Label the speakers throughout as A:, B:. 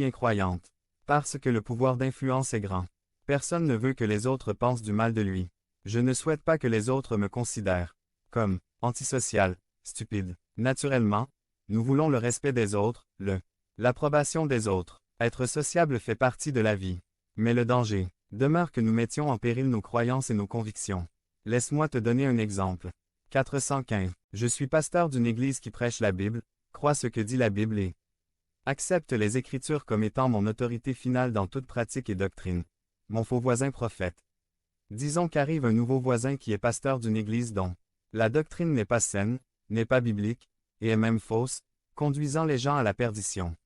A: incroyante. Parce que le pouvoir d'influence est grand. Personne ne veut que les autres pensent du mal de lui. Je ne souhaite pas que les autres me considèrent comme antisocial, stupide. Naturellement, nous voulons le respect des autres, l'approbation des autres. Être sociable fait partie de la vie. Mais le danger demeure que nous mettions en péril nos croyances et nos convictions. Laisse-moi te donner un exemple. 415. Je suis pasteur d'une église qui prêche la Bible, crois ce que dit la Bible et accepte les Écritures comme étant mon autorité finale dans toute pratique et doctrine. Mon faux voisin prophète. Disons qu'arrive un nouveau voisin qui est pasteur d'une église dont la doctrine n'est pas saine, n'est pas biblique, et est même fausse, conduisant les gens à la perdition.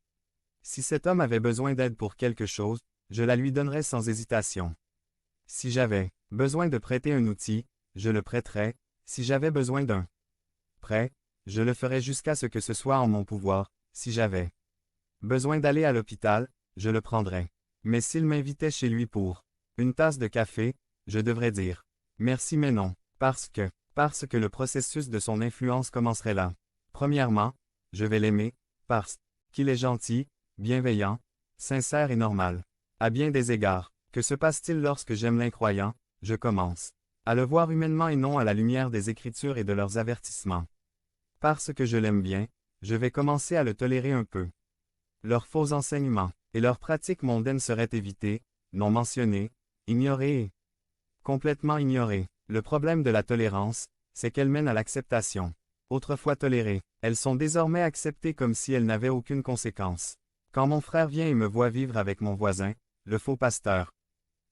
A: Si cet homme avait besoin d'aide pour quelque chose, je la lui donnerais sans hésitation. Si j'avais besoin de prêter un outil, je le prêterais, si j'avais besoin d'un prêt, je le ferais jusqu'à ce que ce soit en mon pouvoir, si j'avais besoin d'aller à l'hôpital, je le prendrais. Mais s'il m'invitait chez lui pour une tasse de café, je devrais dire merci mais non, parce que le processus de son influence commencerait là. Premièrement, je vais l'aimer, parce qu'il est gentil, bienveillant, sincère et normal. À bien des égards, que se passe-t-il lorsque j'aime l'incroyant? Je commence à le voir humainement et non à la lumière des Écritures et de leurs avertissements. Parce que je l'aime bien, je vais commencer à le tolérer un peu. Leurs faux enseignements et leurs pratiques mondaines seraient évitées, non mentionnées, ignorées et complètement ignorées. Le problème de la tolérance, c'est qu'elle mène à l'acceptation. Autrefois tolérées, elles sont désormais acceptées comme si elles n'avaient aucune conséquence. Quand mon frère vient et me voit vivre avec mon voisin, le faux pasteur,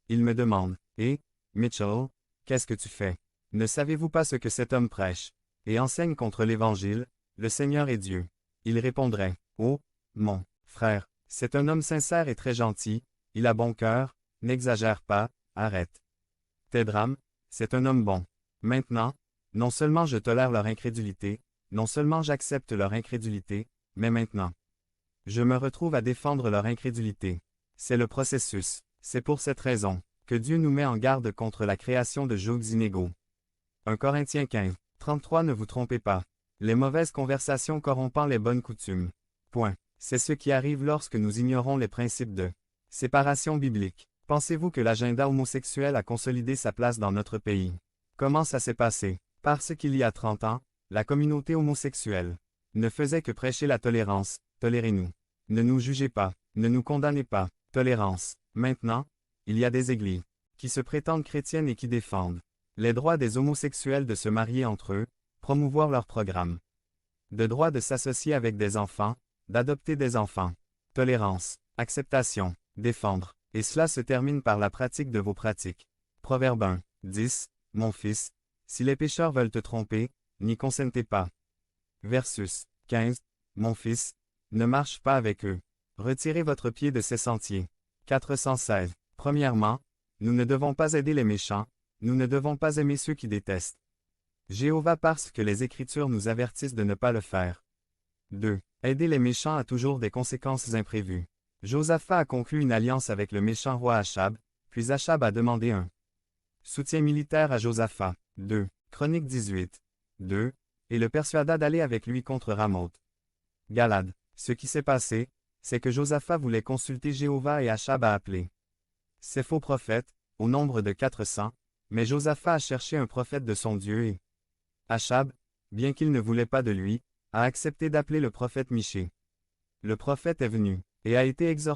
A: il me demande, « Hé, Mitchell, qu'est-ce que tu fais? Ne savez-vous pas ce que cet homme prêche? Et enseigne contre l'Évangile, le Seigneur est Dieu. » Il répondrait, « Oh, mon frère, c'est un homme sincère et très gentil, il a bon cœur, n'exagère pas, arrête. Tes drames, c'est un homme bon. Maintenant, non seulement je tolère leur incrédulité, non seulement j'accepte leur incrédulité, mais maintenant, je me retrouve à défendre leur incrédulité. C'est le processus. C'est pour cette raison que Dieu nous met en garde contre la création de jougs inégaux. 1 Corinthiens 15, 33 Ne vous trompez pas. Les mauvaises conversations corrompant les bonnes coutumes. Point. C'est ce qui arrive lorsque nous ignorons les principes de séparation biblique. Pensez-vous que l'agenda homosexuel a consolidé sa place dans notre pays? Comment ça s'est passé? Parce qu'il y a 30 ans, la communauté homosexuelle ne faisait que prêcher la tolérance. Tolérez-nous. Ne nous jugez pas. Ne nous condamnez pas. Tolérance. Maintenant, il y a des églises qui se prétendent chrétiennes et qui défendent les droits des homosexuels de se marier entre eux, promouvoir leur programme de droit de s'associer avec des enfants, d'adopter des enfants. Tolérance, acceptation, défendre. Et cela se termine par la pratique de vos pratiques. Proverbe 1, 10, Mon fils, si les pécheurs veulent te tromper, n'y consentez pas. Versus 15, Mon fils, ne marche pas avec eux. Retirez votre pied de ces sentiers. 416. Premièrement, nous ne devons pas aider les méchants, nous ne devons pas aimer ceux qui détestent Jéhovah parce que les Écritures nous avertissent de ne pas le faire. 2. Aider les méchants a toujours des conséquences imprévues. Josaphat a conclu une alliance avec le méchant roi Achab, puis Achab a demandé un soutien militaire à Josaphat. 2. Chronique 18. 2. Et le persuada d'aller avec lui contre Ramoth. Galade. Ce qui s'est passé, c'est que Josaphat voulait consulter Jéhovah et Achab a appelé ces faux prophètes, au nombre de 400, mais Josaphat a cherché un prophète de son Dieu et Achab, bien qu'il ne voulait pas de lui, a accepté d'appeler le prophète Michée. Le prophète est venu, et a été exhorté